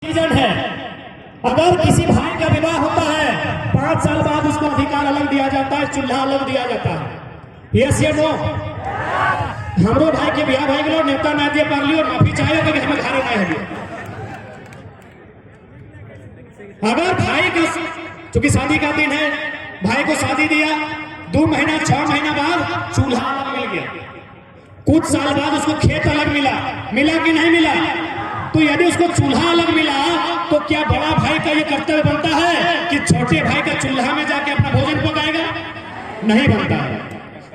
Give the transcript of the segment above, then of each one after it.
Citizen है। अगर किसी भाई का विवाह होता है 5 साल बाद उसको अधिकार अलग दिया जाता है, चूल्हा अलग दिया जाता है। यस या नो? हमरो भाई के बिहार भाई गलो नेता ना दिए पागली और माफी चाहिए कि हमें घरे ना है। अगर भाई का चूंकि शादी का दिन है, भाई को शादी दिया, 2 महीना 6 महीना बाद चूल्हा अलग मिल गया, कुछ साल बाद उसको खेत अलग मिला, मिला कि नहीं मिला? तो यदि उसको चूल्हा अलग मिला तो क्या बड़ा भाई का ये कर्तव्य बनता है कि छोटे भाई का चूल्हा में जाके अपना भोजन पकाएगा? नहीं बनता है।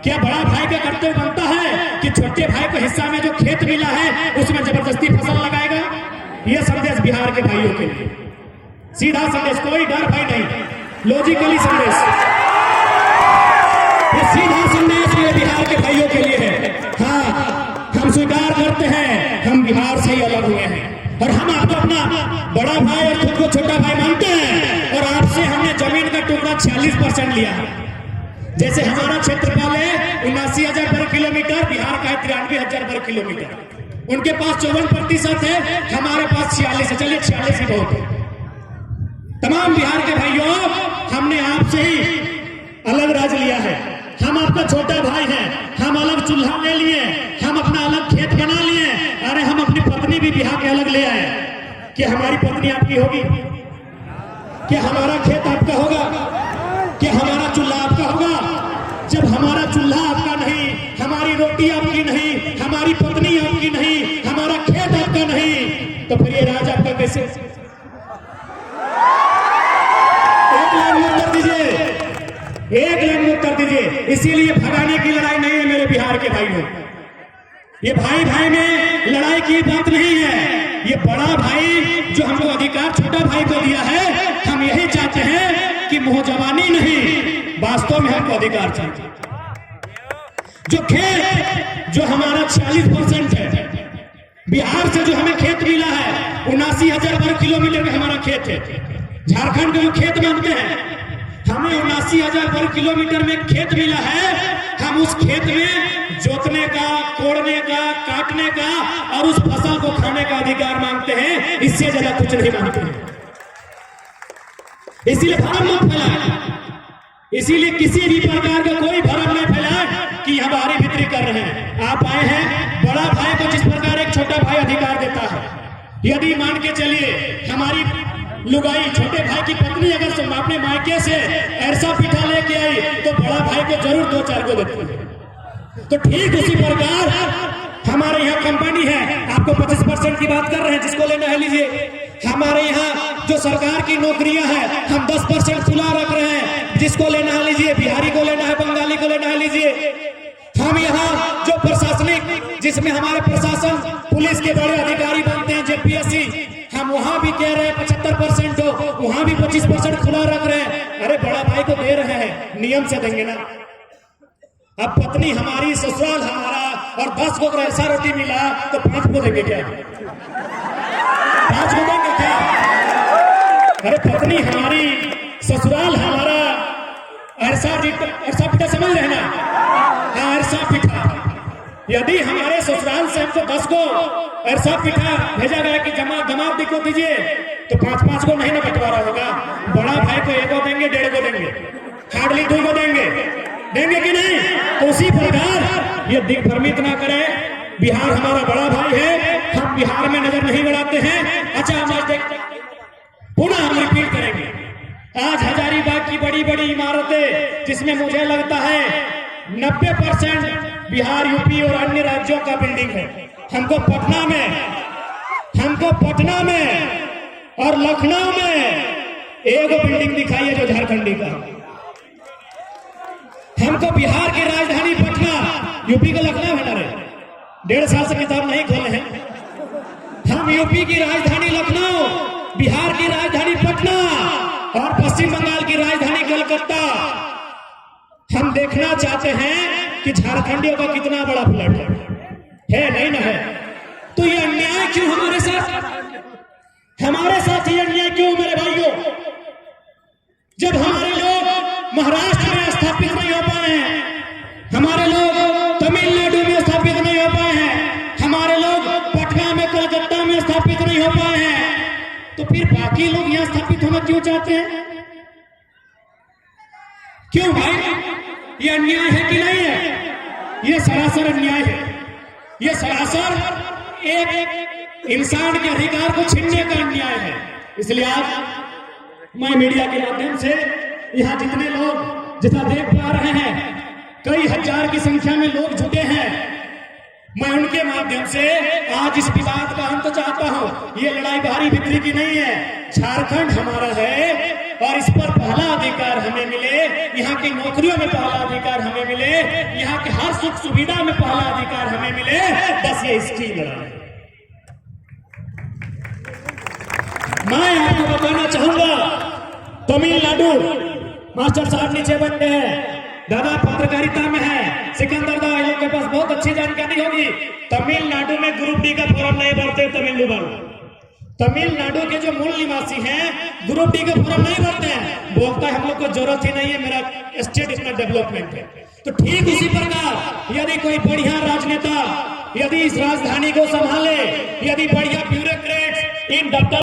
क्या बड़ा भाई का कर्तव्य बनता है कि छोटे भाई को हिस्सा में जो खेत मिला है उसमें जबरदस्ती फसल लगाएगा? यह संदेश बिहार के भाइयों के लिए, सीधा संदेश, कोई डर भय नहीं, लॉजिकली संदेश, ये सीधा संदेश ये बिहार के भाइयों के लिए है। हाँ, हम स्वीकार करते हैं हम बिहार से ही अलग हुए हैं और हम आपको अपना बड़ा भाई और खुद को छोटा भाई मानते हैं। और आपसे हमने जमीन का टुकड़ा 46% लिया है। जैसे हमारा क्षेत्रफल है 79,000 वर्ग किलोमीटर, बिहार का है 93,000 वर्ग किलोमीटर। उनके पास 54% है, हमारे पास 46 है। चलिए 46 ही बहुत है। तमाम बिहार के भाइयों, हमने आपसे ही अलग राज्य लिया है, हम आपका छोटा भाई हैं, हम अलग चूल्हा ले लिए, हम अपना अलग खेत बना लिए। अरे हम अपनी पत्नी भी बिहार के अलग ले आए। क्या हमारी पत्नी आपकी होगी? क्या हमारा खेत आपका होगा? क्या हमारा चूल्हा आपका होगा? जब हमारा चूल्हा आपका नहीं, हमारी रोटी आपकी नहीं, हमारी पत्नी आपकी नहीं, हमारा खेत आपका नहीं, तो फिर ये राज आपका कैसे? एक लाइन में उत्तर दीजिए, एक लाइन में उत्तर दीजिए। इसीलिए भगाने की लड़ाई नहीं है मेरे बिहार के भाइयों, ये भाई भाई में लड़ाई की बात नहीं है। ये बड़ा भाई जो हमको अधिकार छोटा भाई को दिया है, हम यही चाहते हैं कि मुंह जवानी नहीं, वास्तव में हमको अधिकार चाहिए। जो खेत जो हमारा 46% है, बिहार से जो हमें खेत मिला है 79,000 वर्ग किलोमीटर में हमारा खेत है। झारखंड के जो खेत मानते हैं, हमें 79,000 वर्ग किलोमीटर में खेत मिला है। हम उस खेत में जोतने का, कोड़ने का, काटने का और उस फसल को खाने का अधिकार मांगते हैं, इससे ज्यादा कुछ नहीं मांगते हैं। इसीलिए भ्रम मत फैलाएं, इसीलिए किसी भी प्रकार का कोई भ्रम नहीं फैलाए कि हम बाहरी बिक्री कर रहे हैं। आप आए हैं, बड़ा भाई को जिस प्रकार एक छोटा भाई अधिकार देता है, यदि मान के चलिए हमारी लुगाई छोटे भाई की पत्नी अगर अपने मायके से ऐसा पिठा लेके आई तो बड़ा भाई को जरूर 2-4 को देती है। तो ठीक उसी प्रकार हमारे यहाँ कंपनी है, आपको 25% की बात कर रहे हैं, जिसको लेना है लीजिए। हमारे यहाँ जो सरकार की नौकरियां हैं, हम 10% खुला रख रहे हैं, जिसको लेना है लीजिए। बिहारी को लेना है, बंगाली को लेना है लीजिए। हम यहाँ जो प्रशासनिक, जिसमें हमारे प्रशासन पुलिस के बड़े अधिकारी बनते हैं, जेपीएससी, हम वहां भी कह रहे हैं 75% हो, वहां भी 25% खुला रख रहे हैं। अरे बड़ा भाई को दे रहे हैं, नियम से देंगे ना। अब पत्नी हमारी, ससुराल हमारा, और 10 को अगर ऐसा रोटी मिला तो 5 को देंगे क्या? 5 को देंगे क्या? अरे पत्नी हमारी, ससुराल हमारा, ऐसा पिठा समझ रहे ना? हाँ, ऐसा पिठा। यदि हमारे ससुराल से हमको 10 को ऐसा पिठा भेजा गया कि दमाद को दीजिए, तो 5-5 को नहीं ना बंटवारा होगा। बड़ा भाई को 1 को देंगे, 1.5 को देंगे, हार्डली 2 को देंगे, देंगे कि नहीं? तो उसी प्रकार ये दिग्भ्रमित ना करें, बिहार हमारा बड़ा भाई है, हम बिहार में नजर नहीं बढ़ाते हैं। अच्छा, हम आज पुनः हम रिपीट करेंगे। आज हजारीबाग की बड़ी बड़ी इमारतें, जिसमें मुझे लगता है 90% बिहार, यूपी और अन्य राज्यों का बिल्डिंग है। हमको पटना में और लखनऊ में एक बिल्डिंग दिखाई है जो झारखंडी का। हमको बिहार की राजधानी पटना, यूपी का लखनऊ है ना रे, 1.5 साल से किताब नहीं खोले हैं। हम यूपी की राजधानी लखनऊ, बिहार की राजधानी पटना और पश्चिम बंगाल की राजधानी कलकत्ता। हम देखना चाहते हैं कि झारखंडियों का कितना बड़ा फ्लैट है नहीं ना है? तो ये अन्याय क्यों हमारे साथ ये अन्याय क्यों मेरे भाइयों? जब हमारे लोग महाराष्ट्र में स्थापित नहीं हो पाए हैं, हमारे लोग तमिलनाडु में स्थापित नहीं हो पाए हैं, हमारे लोग पटना में, कोलकाता में स्थापित नहीं हो पाए हैं, तो तो फिर बाकी लोग यहां स्थापित होना क्यों चाहते हैं? क्यों भाई? ये अन्याय है कि नहीं है? ये सरासर अन्याय है। ये सरासर एक इंसान के अधिकार को छीनने का अन्याय है। इसलिए आज मैं मीडिया के माध्यम से यहां जितने लोग जितना देख पा रहे हैं, कई हजार की संख्या में लोग जुटे हैं, मैं उनके माध्यम से आज इस विवाद का अंत चाहता हूं। ये लड़ाई बाहरी भीतरी की नहीं है। झारखंड हमारा है और इस पर पहला अधिकार हमें मिले, यहाँ की नौकरियों में पहला अधिकार हमें मिले, यहाँ के हर सुख सुविधा में पहला अधिकार हमें मिले। बस ये इसकी लड़ाई है। मैं आपको बताना चाहूंगा, तमिलनाडु मास्टर साहब नीचे बैठे हैं, दादा पत्रकारिता में है, सिकंदर दा इन लोग के पास बहुत अच्छी जानकारी होगी। तमिलनाडु में ग्रुप डी का फॉर्म नहीं भरते तमिलनाडु के जो मूल निवासी हैं ग्रुप डी का फॉर्म नहीं भरते हैं। बोलता है हम लोग को जरूरत ही नहीं है, मेरा स्टेट इतना डेवलपमेंट है। तो ठीक उसी प्रकार यदि कोई बढ़िया राजनेता यदि इस राजधानी को संभाले, यदि बढ़िया ब्यूरोक्रेट इन डॉक्टर